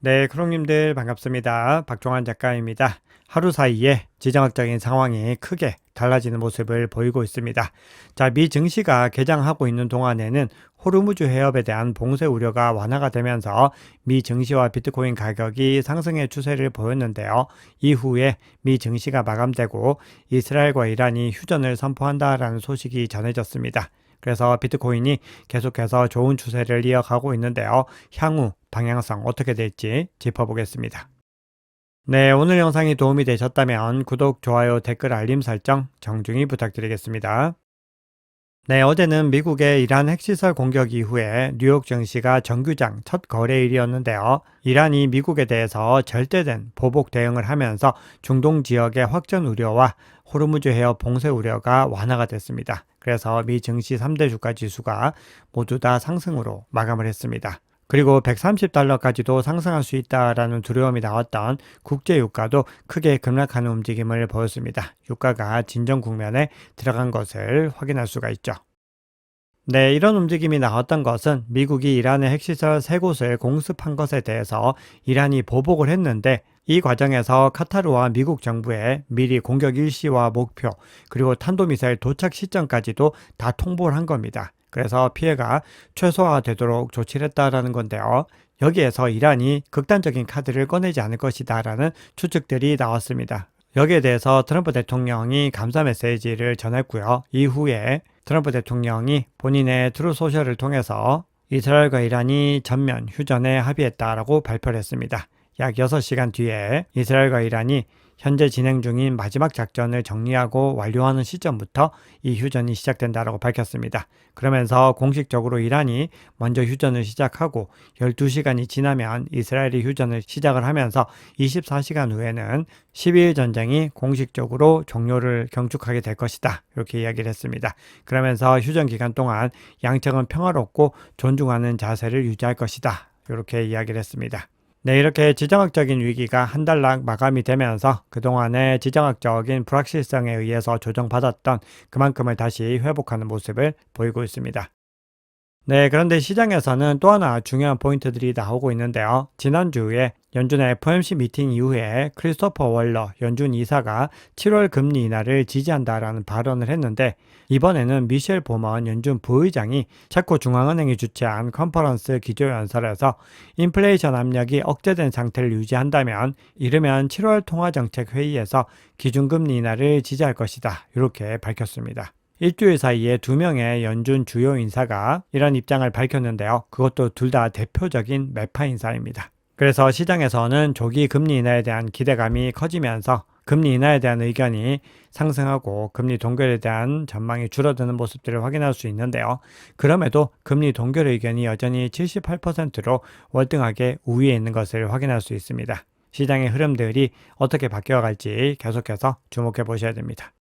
네, 크롱님들 반갑습니다. 박종환 작가입니다. 하루 사이에 지정학적인 상황이 크게 달라지는 모습을 보이고 있습니다. 자, 미 증시가 개장하고 있는 동안에는 호르무즈 해협에 대한 봉쇄 우려가 완화가 되면서 미 증시와 비트코인 가격이 상승의 추세를 보였는데요. 이후에 미 증시가 마감되고 이스라엘과 이란이 휴전을 선포한다라는 소식이 전해졌습니다. 그래서 비트코인이 계속해서 좋은 추세를 이어가고 있는데요. 향후 방향성 어떻게 될지 짚어보겠습니다. 네, 오늘 영상이 도움이 되셨다면 구독, 좋아요, 댓글, 알림 설정 정중히 부탁드리겠습니다. 네, 어제는 미국의 이란 핵시설 공격 이후에 뉴욕 증시가 정규장 첫 거래일이었는데요. 이란이 미국에 대해서 절대된 보복 대응을 하면서 중동 지역의 확전 우려와 호르무즈 해협 봉쇄 우려가 완화가 됐습니다. 그래서 미 증시 3대 주가 지수가 모두 다 상승으로 마감을 했습니다. 그리고 130달러까지도 상승할 수 있다라는 두려움이 나왔던 국제 유가도 크게 급락하는 움직임을 보였습니다. 유가가 진정 국면에 들어간 것을 확인할 수가 있죠. 네, 이런 움직임이 나왔던 것은 미국이 이란의 핵시설 3곳을 공습한 것에 대해서 이란이 보복을 했는데 이 과정에서 카타르와 미국 정부에 미리 공격 일시와 목표 그리고 탄도미사일 도착 시점까지도 다 통보를 한 겁니다. 그래서 피해가 최소화되도록 조치를 했다라는 건데요. 여기에서 이란이 극단적인 카드를 꺼내지 않을 것이다라는 추측들이 나왔습니다. 여기에 대해서 트럼프 대통령이 감사 메시지를 전했고요. 이후에 트럼프 대통령이 본인의 트루 소셜을 통해서 이스라엘과 이란이 전면 휴전에 합의했다라고 발표를 했습니다. 약 6시간 뒤에 이스라엘과 이란이 현재 진행 중인 마지막 작전을 정리하고 완료하는 시점부터 이 휴전이 시작된다라고 밝혔습니다. 그러면서 공식적으로 이란이 먼저 휴전을 시작하고 12시간이 지나면 이스라엘이 휴전을 시작을 하면서 24시간 후에는 12일 전쟁이 공식적으로 종료를 경축하게 될 것이다. 이렇게 이야기를 했습니다. 그러면서 휴전 기간 동안 양측은 평화롭고 존중하는 자세를 유지할 것이다. 이렇게 이야기를 했습니다. 네, 이렇게 지정학적인 위기가 한 달락 마감이 되면서 그동안의 지정학적인 불확실성에 의해서 조정받았던 그만큼을 다시 회복하는 모습을 보이고 있습니다. 네, 그런데 시장에서는 또 하나 중요한 포인트들이 나오고 있는데요. 지난주에 연준의 FOMC 미팅 이후에 크리스토퍼 월러 연준 이사가 7월 금리 인하를 지지한다라는 발언을 했는데 이번에는 미셸 보먼 연준 부의장이 체코 중앙은행이 주최한 컨퍼런스 기조연설에서 인플레이션 압력이 억제된 상태를 유지한다면 이르면 7월 통화정책회의에서 기준금리 인하를 지지할 것이다. 이렇게 밝혔습니다. 일주일 사이에 2명의 연준 주요 인사가 이런 입장을 밝혔는데요. 그것도 둘 다 대표적인 매파 인사입니다. 그래서 시장에서는 조기 금리 인하에 대한 기대감이 커지면서 금리 인하에 대한 의견이 상승하고 금리 동결에 대한 전망이 줄어드는 모습들을 확인할 수 있는데요. 그럼에도 금리 동결 의견이 여전히 78%로 월등하게 우위에 있는 것을 확인할 수 있습니다. 시장의 흐름들이 어떻게 바뀌어갈지 계속해서 주목해 보셔야 됩니다.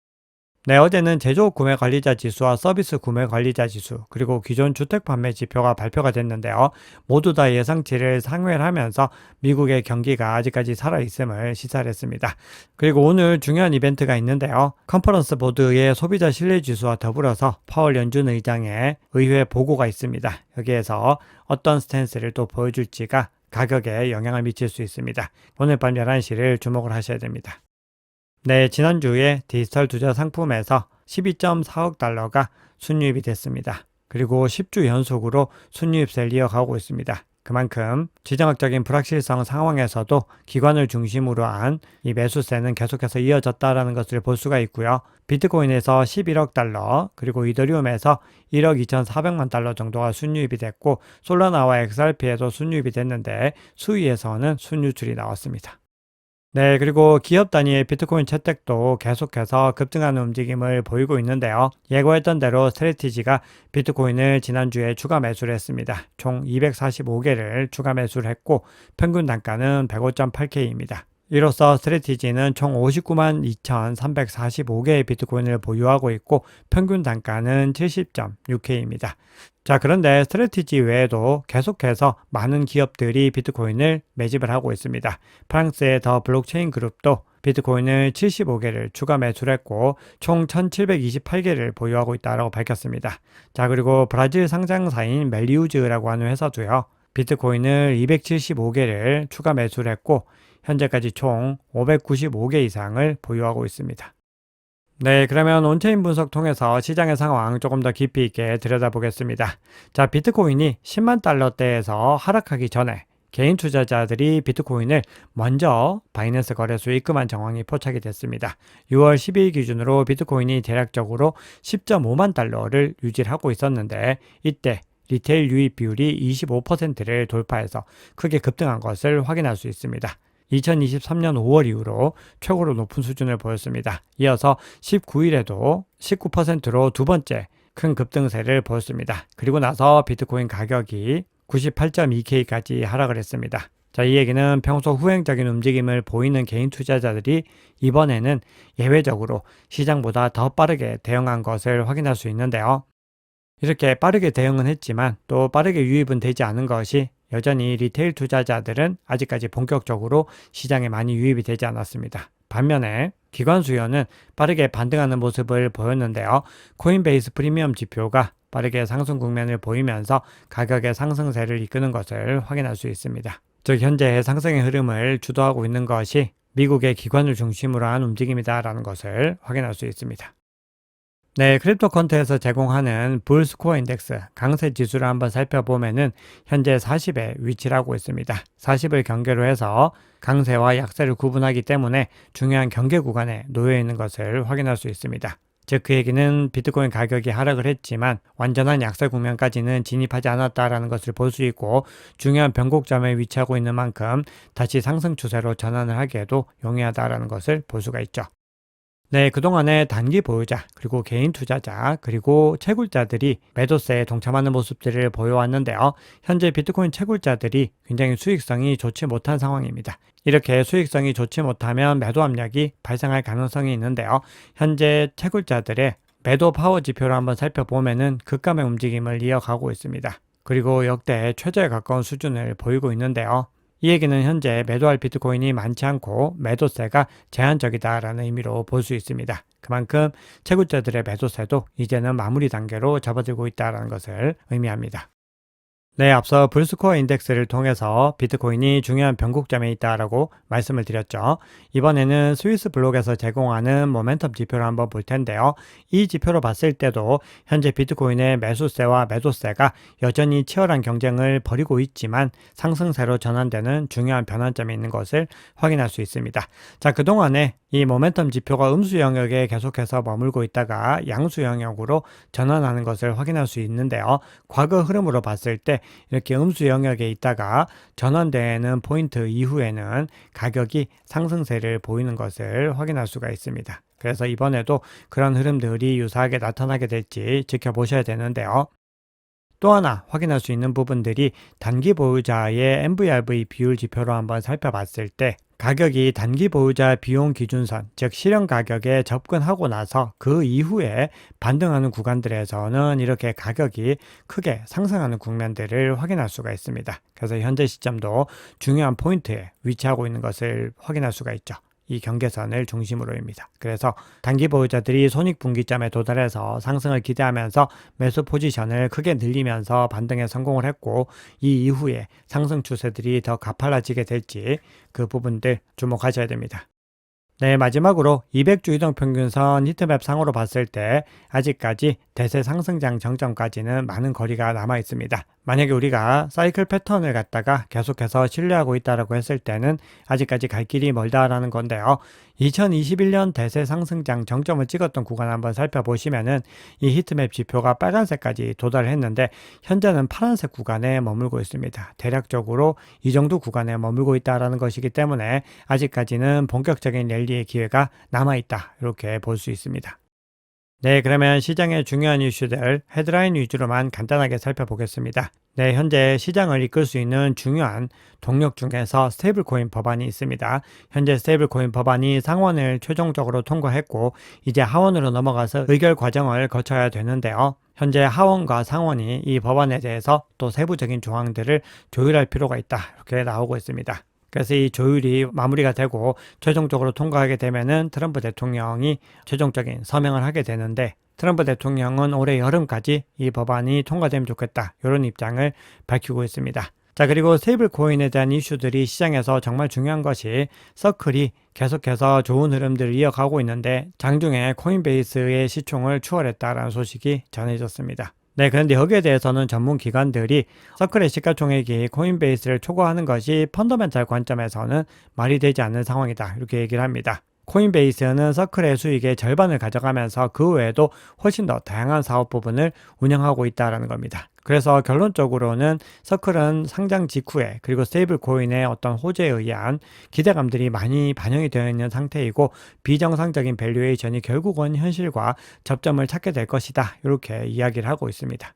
네, 어제는 제조 구매 관리자 지수와 서비스 구매 관리자 지수, 그리고 기존 주택 판매 지표가 발표가 됐는데요. 모두 다 예상치를 상회를 하면서 미국의 경기가 아직까지 살아있음을 시사를 했습니다. 그리고 오늘 중요한 이벤트가 있는데요. 컨퍼런스 보드의 소비자 신뢰 지수와 더불어서 파월 연준 의장의 의회 보고가 있습니다. 여기에서 어떤 스탠스를 또 보여줄지가 가격에 영향을 미칠 수 있습니다. 오늘 밤 11시를 주목을 하셔야 됩니다. 네, 지난주에 디지털 투자 상품에서 12.4억 달러가 순유입이 됐습니다. 그리고 10주 연속으로 순유입세를 이어가고 있습니다. 그만큼 지정학적인 불확실성 상황에서도 기관을 중심으로 한 이 매수세는 계속해서 이어졌다라는 것을 볼 수가 있고요. 비트코인에서 11억 달러, 그리고 이더리움에서 1억 2,400만 달러 정도가 순유입이 됐고 솔라나와 XRP에도 순유입이 됐는데 수위에서는 순유출이 나왔습니다. 네, 그리고 기업 단위의 비트코인 채택도 계속해서 급등하는 움직임을 보이고 있는데요. 예고했던 대로 스트래티지가 비트코인을 지난주에 추가 매수를 했습니다. 총 245개를 추가 매수를 했고 평균 단가는 105.8K입니다. 이로써 스트래티지는 총 59만 2,345개의 비트코인을 보유하고 있고 평균 단가는 70.6K입니다. 자, 그런데 스트래티지 외에도 계속해서 많은 기업들이 비트코인을 매집을 하고 있습니다. 프랑스의 더 블록체인 그룹도 비트코인을 75개를 추가 매수를 했고 총 1728개를 보유하고 있다고 밝혔습니다. 자, 그리고 브라질 상장사인 멜리우즈라고 하는 회사도요. 비트코인을 275개를 추가 매수를 했고 현재까지 총 595개 이상을 보유하고 있습니다. 네, 그러면 온체인 분석 통해서 시장의 상황 조금 더 깊이 있게 들여다보겠습니다. 자, 비트코인이 10만 달러대에서 하락하기 전에 개인 투자자들이 비트코인을 먼저 바이낸스 거래소에 입금한 정황이 포착이 됐습니다. 6월 12일 기준으로 비트코인이 대략적으로 10.5만 달러를 유지하고 있었는데 이때 리테일 유입 비율이 25%를 돌파해서 크게 급등한 것을 확인할 수 있습니다. 2023년 5월 이후로 최고로 높은 수준을 보였습니다. 이어서 19일에도 19%로 두 번째 큰 급등세를 보였습니다. 그리고 나서 비트코인 가격이 98.2K까지 하락을 했습니다. 자, 이 얘기는 평소 후행적인 움직임을 보이는 개인 투자자들이 이번에는 예외적으로 시장보다 더 빠르게 대응한 것을 확인할 수 있는데요. 이렇게 빠르게 대응은 했지만 또 빠르게 유입은 되지 않은 것이 여전히 리테일 투자자들은 아직까지 본격적으로 시장에 많이 유입이 되지 않았습니다. 반면에 기관 수요는 빠르게 반등하는 모습을 보였는데요. 코인베이스 프리미엄 지표가 빠르게 상승 국면을 보이면서 가격의 상승세를 이끄는 것을 확인할 수 있습니다. 즉 현재 상승의 흐름을 주도하고 있는 것이 미국의 기관을 중심으로 한 움직임이다라는 것을 확인할 수 있습니다. 네, 크립토컨트에서 제공하는 불스코어 인덱스 강세 지수를 한번 살펴보면은 현재 40에 위치를 하고 있습니다. 40을 경계로 해서 강세와 약세를 구분하기 때문에 중요한 경계 구간에 놓여 있는 것을 확인할 수 있습니다. 즉 그 얘기는 비트코인 가격이 하락을 했지만 완전한 약세 국면까지는 진입하지 않았다라는 것을 볼 수 있고 중요한 변곡점에 위치하고 있는 만큼 다시 상승 추세로 전환을 하기에도 용이하다라는 것을 볼 수가 있죠. 네, 그동안에 단기 보유자, 그리고 개인 투자자, 그리고 채굴자들이 매도세에 동참하는 모습들을 보여왔는데요. 현재 비트코인 채굴자들이 굉장히 수익성이 좋지 못한 상황입니다. 이렇게 수익성이 좋지 못하면 매도 압력이 발생할 가능성이 있는데요. 현재 채굴자들의 매도 파워 지표를 한번 살펴보면은 급감의 움직임을 이어가고 있습니다. 그리고 역대 최저에 가까운 수준을 보이고 있는데요. 이 얘기는 현재 매도할 비트코인이 많지 않고 매도세가 제한적이다라는 의미로 볼 수 있습니다. 그만큼 채굴자들의 매도세도 이제는 마무리 단계로 접어들고 있다는 것을 의미합니다. 네, 앞서 불스코어 인덱스를 통해서 비트코인이 중요한 변곡점에 있다라고 말씀을 드렸죠. 이번에는 스위스 블록에서 제공하는 모멘텀 지표를 한번 볼 텐데요. 이 지표로 봤을 때도 현재 비트코인의 매수세와 매도세가 여전히 치열한 경쟁을 벌이고 있지만 상승세로 전환되는 중요한 변환점이 있는 것을 확인할 수 있습니다. 자, 그동안에 이 모멘텀 지표가 음수 영역에 계속해서 머물고 있다가 양수 영역으로 전환하는 것을 확인할 수 있는데요. 과거 흐름으로 봤을 때 이렇게 음수 영역에 있다가 전환되는 포인트 이후에는 가격이 상승세를 보이는 것을 확인할 수가 있습니다. 그래서 이번에도 그런 흐름들이 유사하게 나타나게 될지 지켜보셔야 되는데요. 또 하나 확인할 수 있는 부분들이 단기 보유자의 MVRV 비율 지표로 한번 살펴봤을 때 가격이 단기 보유자 비용 기준선, 즉 실현 가격에 접근하고 나서 그 이후에 반등하는 구간들에서는 이렇게 가격이 크게 상승하는 국면들을 확인할 수가 있습니다. 그래서 현재 시점도 중요한 포인트에 위치하고 있는 것을 확인할 수가 있죠. 이 경계선을 중심으로입니다. 그래서 단기 보유자들이 손익분기점에 도달해서 상승을 기대하면서 매수 포지션을 크게 늘리면서 반등에 성공을 했고 이 이후에 상승 추세들이 더 가팔라지게 될지 그 부분들 주목하셔야 됩니다. 네, 마지막으로 200주 이동평균선 히트맵 상으로 봤을 때 아직까지 대세 상승장 정점까지는 많은 거리가 남아 있습니다. 만약에 우리가 사이클 패턴을 갖다가 계속해서 신뢰하고 있다라고 했을 때는 아직까지 갈 길이 멀다라는 건데요. 2021년 대세 상승장 정점을 찍었던 구간 한번 살펴보시면은 이 히트맵 지표가 빨간색까지 도달을 했는데 현재는 파란색 구간에 머물고 있습니다. 대략적으로 이 정도 구간에 머물고 있다라는 것이기 때문에 아직까지는 본격적인 랠리의 기회가 남아있다 이렇게 볼 수 있습니다. 네, 그러면 시장의 중요한 이슈들 헤드라인 위주로만 간단하게 살펴보겠습니다. 네, 현재 시장을 이끌 수 있는 중요한 동력 중에서 스테이블코인 법안이 있습니다. 현재 스테이블코인 법안이 상원을 최종적으로 통과했고 이제 하원으로 넘어가서 의결 과정을 거쳐야 되는데요. 현재 하원과 상원이 이 법안에 대해서 또 세부적인 조항들을 조율할 필요가 있다 이렇게 나오고 있습니다. 그래서 이 조율이 마무리가 되고 최종적으로 통과하게 되면은 트럼프 대통령이 최종적인 서명을 하게 되는데 트럼프 대통령은 올해 여름까지 이 법안이 통과되면 좋겠다 이런 입장을 밝히고 있습니다. 자, 그리고 스테이블 코인에 대한 이슈들이 시장에서 정말 중요한 것이 서클이 계속해서 좋은 흐름들을 이어가고 있는데 장중에 코인베이스의 시총을 추월했다라는 소식이 전해졌습니다. 네, 그런데 여기에 대해서는 전문 기관들이 서클의 시가총액이 코인베이스를 초과하는 것이 펀더멘탈 관점에서는 말이 되지 않는 상황이다, 이렇게 얘기를 합니다. 코인베이스는 서클의 수익의 절반을 가져가면서 그 외에도 훨씬 더 다양한 사업 부분을 운영하고 있다는 겁니다. 그래서 결론적으로는 서클은 상장 직후에 그리고 스테이블 코인의 어떤 호재에 의한 기대감들이 많이 반영이 되어 있는 상태이고 비정상적인 밸류에이션이 결국은 현실과 접점을 찾게 될 것이다, 이렇게 이야기를 하고 있습니다.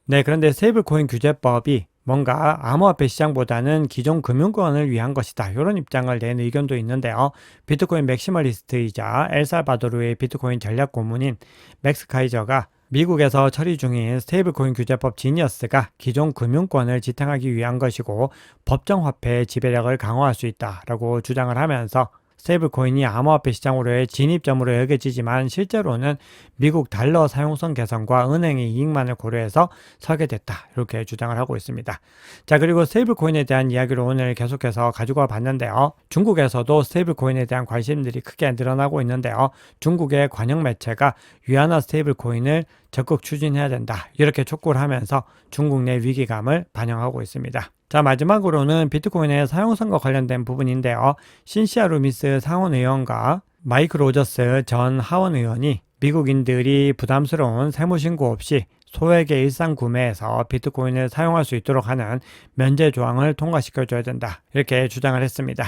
네, 그런데 스테이블 코인 규제법이 뭔가 암호화폐 시장보다는 기존 금융권을 위한 것이다, 이런 입장을 낸 의견도 있는데요. 비트코인 맥시멀리스트이자 엘살바도르의 비트코인 전략 고문인 맥스 카이저가 미국에서 처리 중인 스테이블코인 규제법 지니어스가 기존 금융권을 지탱하기 위한 것이고 법정 화폐의 지배력을 강화할 수 있다라고 주장을 하면서 스테이블코인이 암호화폐 시장으로의 진입점으로 여겨지지만 실제로는 미국 달러 사용성 개선과 은행의 이익만을 고려해서 설계됐다, 이렇게 주장을 하고 있습니다. 자, 그리고 스테이블코인에 대한 이야기를 오늘 계속해서 가지고 와 봤는데요. 중국에서도 스테이블코인에 대한 관심들이 크게 늘어나고 있는데요. 중국의 관영 매체가 위안화 스테이블코인을 적극 추진해야 된다, 이렇게 촉구를 하면서 중국 내 위기감을 반영하고 있습니다. 자, 마지막으로는 비트코인의 사용성과 관련된 부분인데요. 신시아 루미스 상원의원과 마이크 로저스 전 하원의원이 미국인들이 부담스러운 세무신고 없이 소액의 일상 구매에서 비트코인을 사용할 수 있도록 하는 면제 조항을 통과시켜줘야 된다, 이렇게 주장을 했습니다.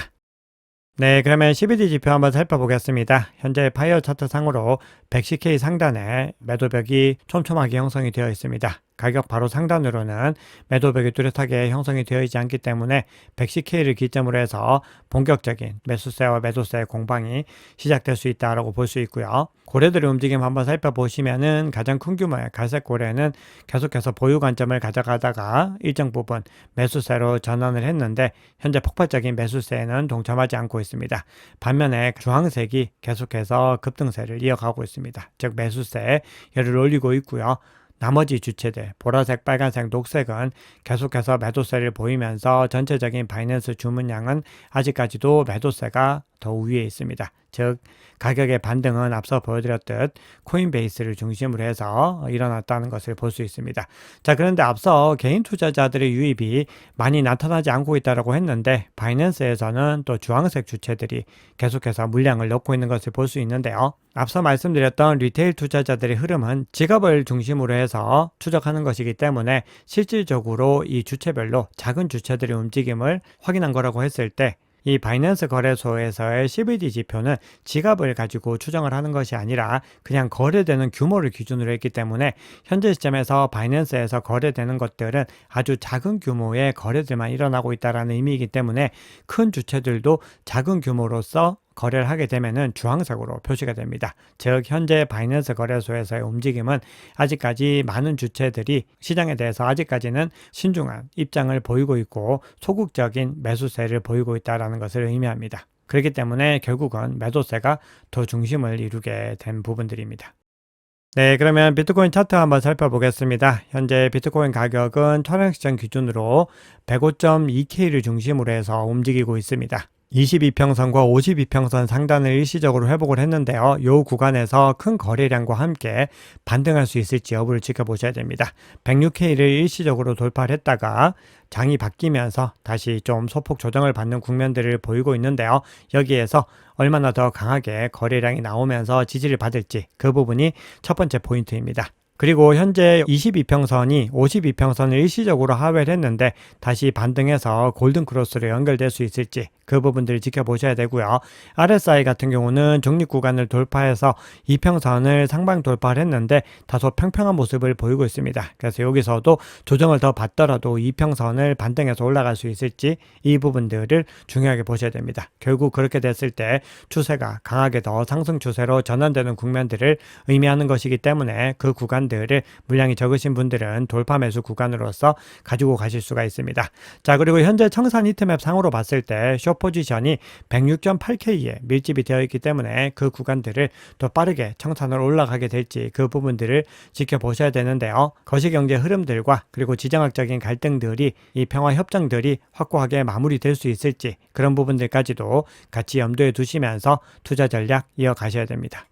네, 그러면 CBD 지표 한번 살펴보겠습니다. 현재 파이어 차트 상으로 110K 상단에 매도벽이 촘촘하게 형성이 되어 있습니다. 가격 바로 상단으로는 매도벽이 뚜렷하게 형성이 되어 있지 않기 때문에 110K를 기점으로 해서 본격적인 매수세와 매도세의 공방이 시작될 수 있다고 볼 수 있고요. 고래들의 움직임 한번 살펴보시면은 가장 큰 규모의 갈색 고래는 계속해서 보유 관점을 가져가다가 일정 부분 매수세로 전환을 했는데 현재 폭발적인 매수세에는 동참하지 않고 있습니다. 반면에 주황색이 계속해서 급등세를 이어가고 있습니다. 즉 매수세에 열을 올리고 있고요. 나머지 주체들 보라색, 빨간색, 녹색은 계속해서 매도세를 보이면서 전체적인 바이낸스 주문량은 아직까지도 매도세가 더 위에 있습니다. 즉 가격의 반등은 앞서 보여드렸듯 코인베이스를 중심으로 해서 일어났다는 것을 볼 수 있습니다. 자, 그런데 앞서 개인 투자자들의 유입이 많이 나타나지 않고 있다고 했는데 바이낸스에서는 또 주황색 주체들이 계속해서 물량을 넣고 있는 것을 볼 수 있는데요. 앞서 말씀드렸던 리테일 투자자들의 흐름은 지갑을 중심으로 해서 추적하는 것이기 때문에 실질적으로 이 주체별로 작은 주체들의 움직임을 확인한 거라고 했을 때 이 바이낸스 거래소에서의 CBD 지표는 지갑을 가지고 추정을 하는 것이 아니라 그냥 거래되는 규모를 기준으로 했기 때문에 현재 시점에서 바이낸스에서 거래되는 것들은 아주 작은 규모의 거래들만 일어나고 있다는 의미이기 때문에 큰 주체들도 작은 규모로서 거래를 하게 되면은 주황색으로 표시가 됩니다. 즉 현재 바이낸스 거래소에서의 움직임은 아직까지 많은 주체들이 시장에 대해서 아직까지는 신중한 입장을 보이고 있고 소극적인 매수세를 보이고 있다는 것을 의미합니다. 그렇기 때문에 결국은 매도세가 더 중심을 이루게 된 부분들입니다. 네, 그러면 비트코인 차트 한번 살펴보겠습니다. 현재 비트코인 가격은 철학시장 기준으로 105.2K를 중심으로 해서 움직이고 있습니다. 22평선과 52평선 상단을 일시적으로 회복을 했는데요. 이 구간에서 큰 거래량과 함께 반등할 수 있을지 여부를 지켜보셔야 됩니다. 106K를 일시적으로 돌파를 했다가 장이 바뀌면서 다시 좀 소폭 조정을 받는 국면들을 보이고 있는데요. 여기에서 얼마나 더 강하게 거래량이 나오면서 지지를 받을지 그 부분이 첫 번째 포인트입니다. 그리고 현재 22평선이 52평선을 일시적으로 하회를 했는데 다시 반등해서 골든크로스로 연결될 수 있을지 그 부분들을 지켜보셔야 되고요. RSI 같은 경우는 중립 구간을 돌파해서 2평선을 상방 돌파를 했는데 다소 평평한 모습을 보이고 있습니다. 그래서 여기서도 조정을 더 받더라도 2평선을 반등해서 올라갈 수 있을지 이 부분들을 중요하게 보셔야 됩니다. 결국 그렇게 됐을 때 추세가 강하게 더 상승 추세로 전환되는 국면들을 의미하는 것이기 때문에 그 구간 구간들을 물량이 적으신 분들은 돌파 매수 구간으로서 가지고 가실 수가 있습니다. 자, 그리고 현재 청산 히트맵 상으로 봤을 때 숏 포지션이 106.8K에 밀집이 되어 있기 때문에 그 구간들을 더 빠르게 청산으로 올라가게 될지 그 부분들을 지켜보셔야 되는데요. 거시경제 흐름들과 그리고 지정학적인 갈등들이 이 평화 협정들이 확고하게 마무리될 수 있을지 그런 부분들까지도 같이 염두에 두시면서 투자 전략 이어가셔야 됩니다.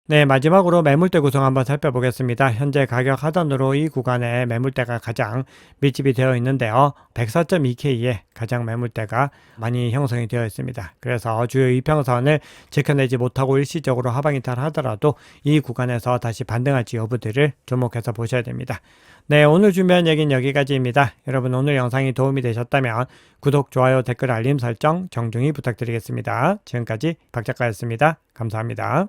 네, 마지막으로 매물대 구성 한번 살펴보겠습니다. 현재 가격 하단으로 이 구간에 매물대가 가장 밀집이 되어 있는데요. 104.2K에 가장 매물대가 많이 형성이 되어 있습니다. 그래서 주요 이평선을 지켜내지 못하고 일시적으로 하방 이탈하더라도 이 구간에서 다시 반등할지 여부들을 주목해서 보셔야 됩니다. 네, 오늘 준비한 얘기는 여기까지입니다. 여러분 오늘 영상이 도움이 되셨다면 구독, 좋아요, 댓글, 알림 설정 정중히 부탁드리겠습니다. 지금까지 박 작가였습니다. 감사합니다.